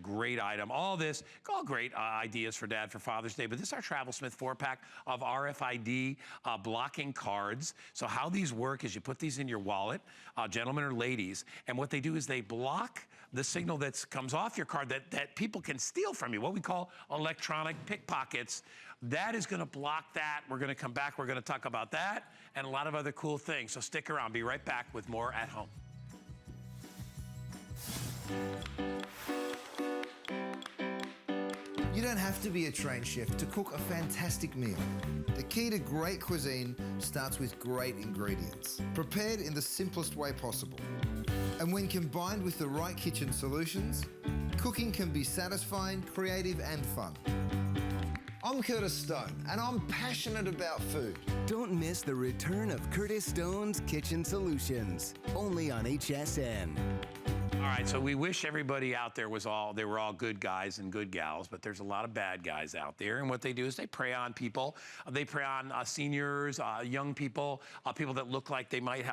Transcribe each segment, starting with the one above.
Great item. All this, all great ideas for Dad for Father's Day, but this is our TravelSmith 4-pack of RFID blocking cards. So how these work is you put these in your wallet, gentlemen or ladies, and what they do is they block the signal that comes off your card that people can steal from you, what we call electronic pickpockets. That is gonna block that. We're gonna come back, we're gonna talk about that and a lot of other cool things. So stick around, be right back with more At Home. You don't have to be a trained chef to cook a fantastic meal. The key to great cuisine starts with great ingredients, prepared in the simplest way possible. And when combined with the right kitchen solutions, cooking can be satisfying, creative, and fun. I'm Curtis Stone, and I'm passionate about food. Don't miss the return of Curtis Stone's Kitchen Solutions, only on HSN. All right, so we wish everybody out there they were all good guys and good gals, but there's a lot of bad guys out there. And what they do is they prey on people. They prey on seniors, young people, people that look like they might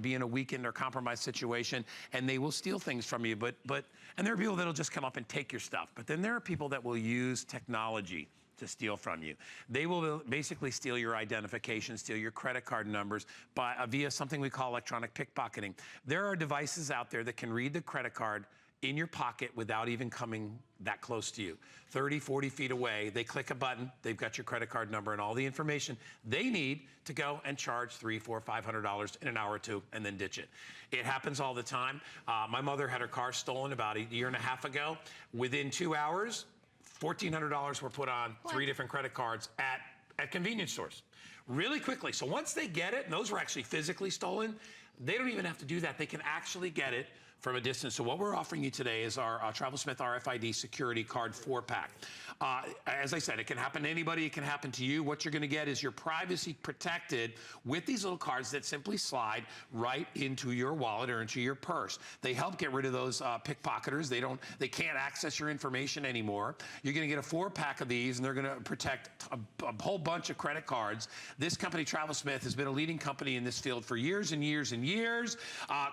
be in a weakened or compromised situation, and they will steal things from you. And there are people that'll just come up and take your stuff. But then there are people that will use technology to steal from you. They will basically steal your identification, steal your credit card numbers via something we call electronic pickpocketing. There are devices out there that can read the credit card in your pocket without even coming that close to you. 30, 40 feet away, they click a button, they've got your credit card number and all the information they need to go and charge $300, $400, $500 in an hour or two and then ditch it. It happens all the time. My mother had her car stolen about a year and a half ago. Within 2 hours, $1,400 were put on 3 different credit cards at convenience stores. Really quickly. So once they get it, and those were actually physically stolen, they don't even have to do that. They can actually get it from a distance. So what we're offering you today is our TravelSmith RFID Security Card 4-pack. As I said, it can happen to anybody. It can happen to you. What you're going to get is your privacy protected with these little cards that simply slide right into your wallet or into your purse. They help get rid of those pickpocketers. They can't access your information anymore. You're going to get a 4-pack of these, and they're going to protect a whole bunch of credit cards. This company, TravelSmith, has been a leading company in this field for years and years and years.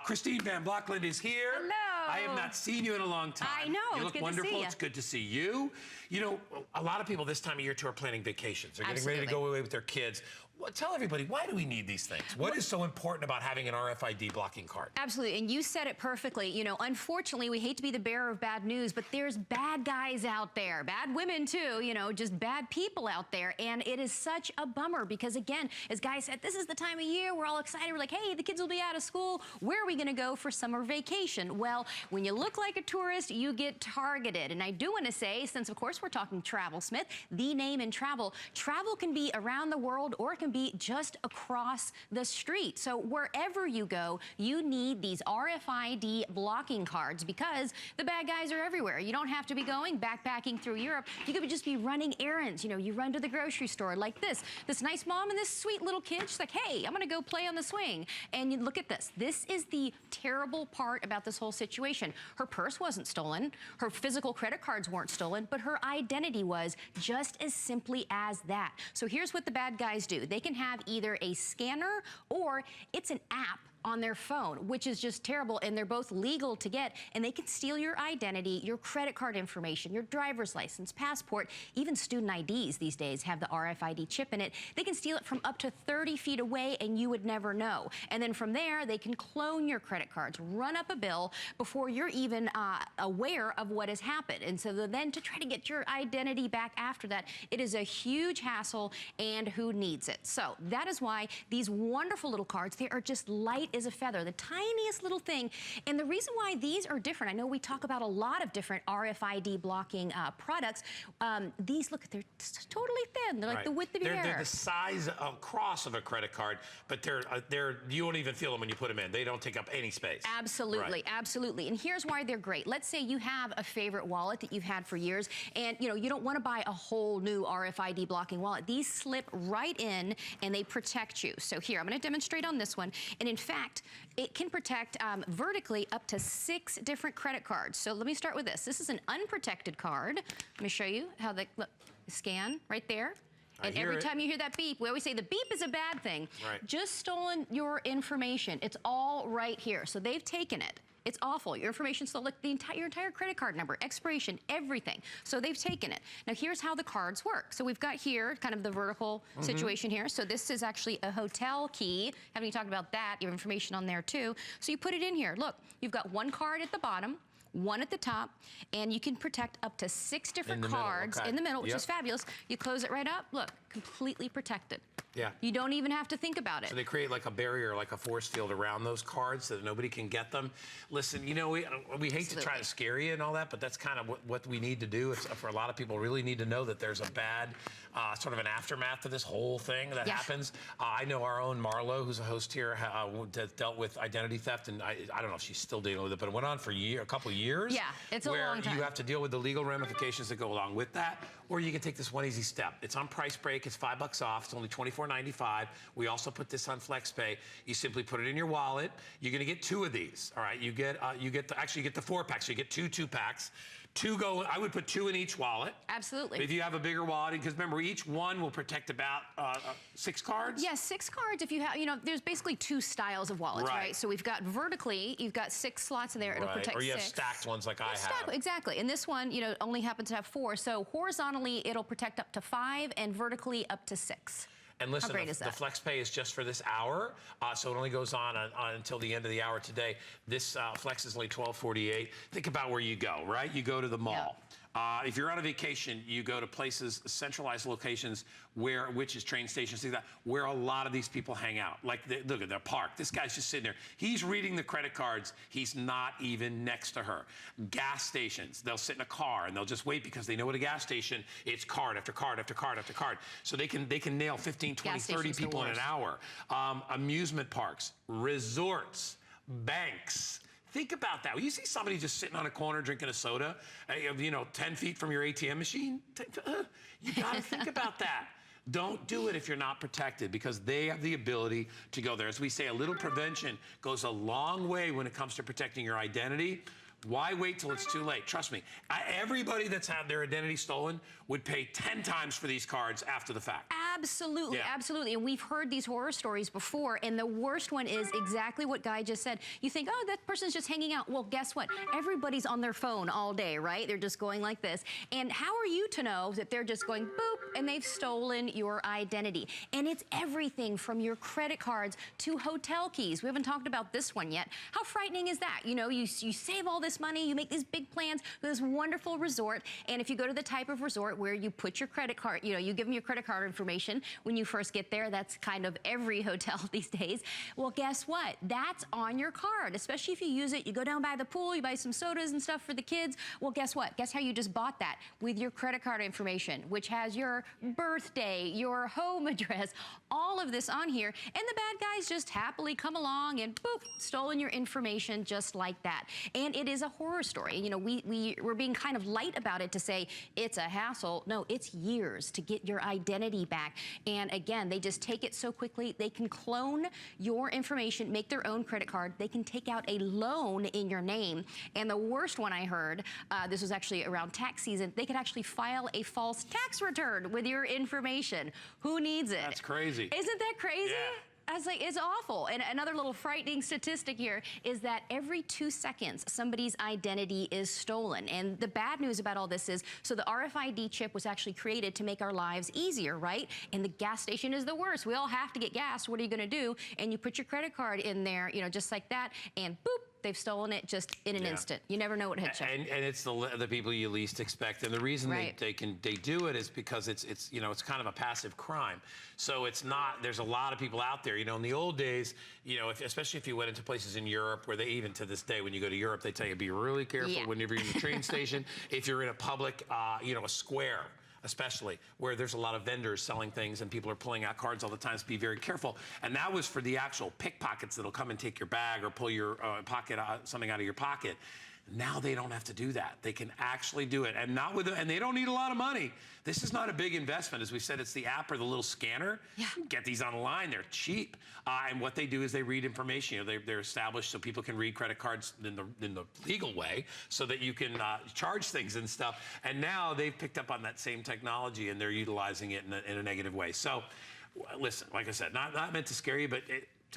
Christine Van Blockland is here. Hello. I have not seen you in a long time. I know. You look wonderful. To see it's good to see you. You know, a lot of people this time of year too are planning vacations. They're getting ready to go away with their kids. Well, tell everybody, why do we need these things? What is so important about having an RFID blocking card? Absolutely, and you said it perfectly. You know, unfortunately, we hate to be the bearer of bad news, but there's bad guys out there, bad women too, you know, just bad people out there, and it is such a bummer because, again, as Guy said, this is the time of year, we're all excited, we're like, hey, the kids will be out of school, where are we gonna go for summer vacation? Well, when you look like a tourist, you get targeted, and I do wanna say, since of course we're talking TravelSmith, the name in travel, travel can be around the world or it can be just across the street. So wherever you go, you need these RFID blocking cards because the bad guys are everywhere. You don't have to be going backpacking through Europe. You could just be running errands. You know, you run to the grocery store like this nice mom and this sweet little kid. She's like, hey, I'm gonna go play on the swing. And you look at this. This is the terrible part about this whole situation. Her purse wasn't stolen. Her physical credit cards weren't stolen, but her identity was, just as simply as that. So here's what the bad guys do. They can have either a scanner or it's an app on their phone, which is just terrible, and they're both legal to get, and they can steal your identity, your credit card information, your driver's license, passport, even student IDs these days have the RFID chip in it. They can steal it from up to 30 feet away, and you would never know. And then from there, they can clone your credit cards, run up a bill before you're even aware of what has happened. And so then to try to get your identity back after that, it is a huge hassle, and who needs it? So that is why these wonderful little cards, they are just light as a feather, the tiniest little thing. And the reason why these are different, I know we talk about a lot of different RFID blocking products. These, look, they're totally thin. They're like the width of your hair. They're the size across of a credit card, but you won't even feel them when you put them in. They don't take up any space. Absolutely, absolutely. And here's why they're great. Let's say you have a favorite wallet that you've had for years, and you know you don't want to buy a whole new RFID blocking wallet. These slip right in, and they protect you. So here, I'm going to demonstrate on this one. And in fact, it can protect vertically up to 6 different credit cards. So let me start with this. This is an unprotected card. Let me show you how they look. Scan right there. And every time you hear that beep, we always say the beep is a bad thing. Right. Just stolen your information. It's all right here. So they've taken it It's awful. Your information's stolen, like your entire credit card number, expiration, everything. So they've taken it. Now here's how the cards work. So we've got here kind of the vertical situation here. So this is actually a hotel key. Haven't you talked about that? You have information on there too. So you put it in here. Look, you've got one card at the bottom, one at the top, and you can protect up to 6 different cards in the middle, which is fabulous. You close it right up, look, completely protected. Yeah. You don't even have to think about it. So they create like a barrier, like a force field around those cards so that nobody can get them. Listen, you know, we hate to try to scare you and all that, but that's kind of what we need to do. It's, for a lot of people, really need to know that there's a bad sort of an aftermath to this whole thing that happens. I know our own Marlo, who's a host here, dealt with identity theft, and I don't know if she's still dealing with it, but it went on for a couple years. Yeah, it's a long time. Where you have to deal with the legal ramifications that go along with that, or you can take this one easy step. It's on Price Break. It's $5 off. It's only $24.95. We also put this on FlexPay. You simply put it in your wallet. You're going to get 2 of these. All right, you get the 4-pack. So you get 2 packs. 2 go. I would put 2 in each wallet. Absolutely. If you have a bigger wallet, because remember, each one will protect about 6 cards. Yes, 6 cards. If you have, you know, there's basically 2 styles of wallets, right? So we've got vertically, you've got 6 slots in there. It'll protect 6. Or you have stacked ones like I have. Exactly. And this one, you know, only happens to have 4. So horizontally, it'll protect up to 5, and vertically up to 6. And listen, the FlexPay is just for this hour, so it only goes on until the end of the hour today. This Flex is only $12.48. Think about where you go, right? You go to the mall. If you're on a vacation, you go to places, centralized locations, which is train stations, things like that, where a lot of these people hang out. Like, look at the park. This guy's just sitting there. He's reading the credit cards. He's not even next to her. Gas stations, they'll sit in a car and they'll just wait because they know at a gas station, it's card after card after card after card. So they can nail 15, 20, 30 people in an hour. Amusement parks, resorts, banks. Think about that. When you see somebody just sitting on a corner drinking a soda, you know, 10 feet from your ATM machine, you got to think about that. Don't do it if you're not protected, because they have the ability to go there. As we say, a little prevention goes a long way when it comes to protecting your identity. Why wait till it's too late? Trust me, everybody that's had their identity stolen would pay 10 times for these cards after the fact. Absolutely, absolutely. And we've heard these horror stories before, and the worst one is exactly what Guy just said. You think, oh, that person's just hanging out. Well, guess what? Everybody's on their phone all day, right? They're just going like this. And how are you to know that they're just going boop and they've stolen your identity? And it's everything from your credit cards to hotel keys. We haven't talked about this one yet. How frightening is that? You know, you save all this money, you make these big plans for this wonderful resort, and if you go to the type of resort where you put your credit card, you know, you give them your credit card information when you first get there. That's kind of every hotel these days. Well, guess what? That's on your card, especially if you use it. You go down by the pool, you buy some sodas and stuff for the kids. Well, guess what? Guess how you just bought that? With your credit card information, which has your birthday, your home address, all of this on here, and the bad guys just happily come along and boop, stolen your information just like that. And it is a horror story. You know, we're being kind of light about it to say it's a hassle. No, it's years to get your identity back. And again, they just take it so quickly. They can clone your information, make their own credit card. They can take out a loan in your name. And the worst one I heard, this was actually around tax season, they could actually file a false tax return with your information. Who needs it? That's crazy. Isn't that crazy? Yeah. I was like, it's awful. And another little frightening statistic here is that every 2 seconds, somebody's identity is stolen. And the bad news about all this is, so the RFID chip was actually created to make our lives easier, right? And the gas station is the worst. We all have to get gas. What are you going to do? And you put your credit card in there, you know, just like that, and boop, they've stolen it just in an instant. You never know what hits you. And it's the people you least expect. And the reason they do it is because it's you know, it's kind of a passive crime. So it's not, there's a lot of people out there, you know, in the old days, you know, especially if you went into places in Europe where they, even to this day, when you go to Europe, they tell you be really careful whenever you're in the train station, if you're in a public, you know, a square, especially where there's a lot of vendors selling things and people are pulling out cards all the time, so be very careful. And that was for the actual pickpockets that'll come and take your bag or pull your something out of your pocket. Now they don't have to do that. They can actually do it, and and they don't need a lot of money. This is not a big investment. As we said, it's the app or the little scanner. You can get these online. They're cheap. And what they do is they read information. You know, they're established so people can read credit cards in the legal way, so that you can charge things and stuff. And now they've picked up on that same technology, and they're utilizing it in a negative way. So, listen, like I said, not meant to scare you, but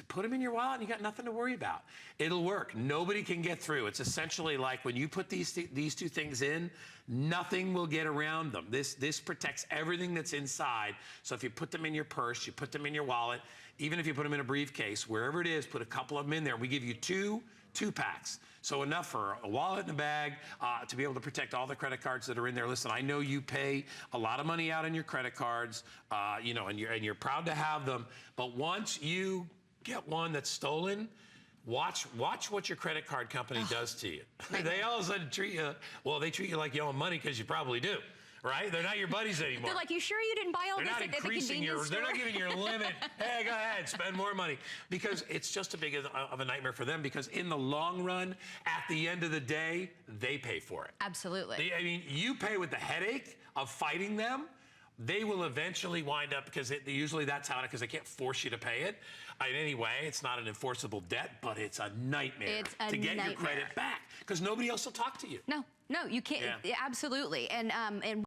put them in your wallet and you got nothing to worry about. It'll work. Nobody can get through. It's essentially like when you put these two things in, nothing will get around them. This protects everything that's inside. So if you put them in your purse, you put them in your wallet, even if you put them in a briefcase, wherever it is, put a couple of them in there. We give you two packs. So enough for a wallet and a bag to be able to protect all the credit cards that are in there. Listen, I know you pay a lot of money out on your credit cards, you know, and you're proud to have them. But once you get one that's stolen, watch what your credit card company does to you. They all of a sudden treat you, well, they treat you like you owe them money because you probably do. Right? They're not your buddies anymore. They're like, you sure you didn't buy all this at the convenience store? They're not giving your limit. Hey, go ahead, spend more money. Because it's just a big of a nightmare for them, because in the long run, at the end of the day, they pay for it. Absolutely. I mean, you pay with the headache of fighting them. They will eventually wind up, because usually that's how, because they can't force you to pay it. In any way, it's not an enforceable debt, but it's a nightmare to get your credit back, because nobody else will talk to you. No, you can't. Yeah. Absolutely. And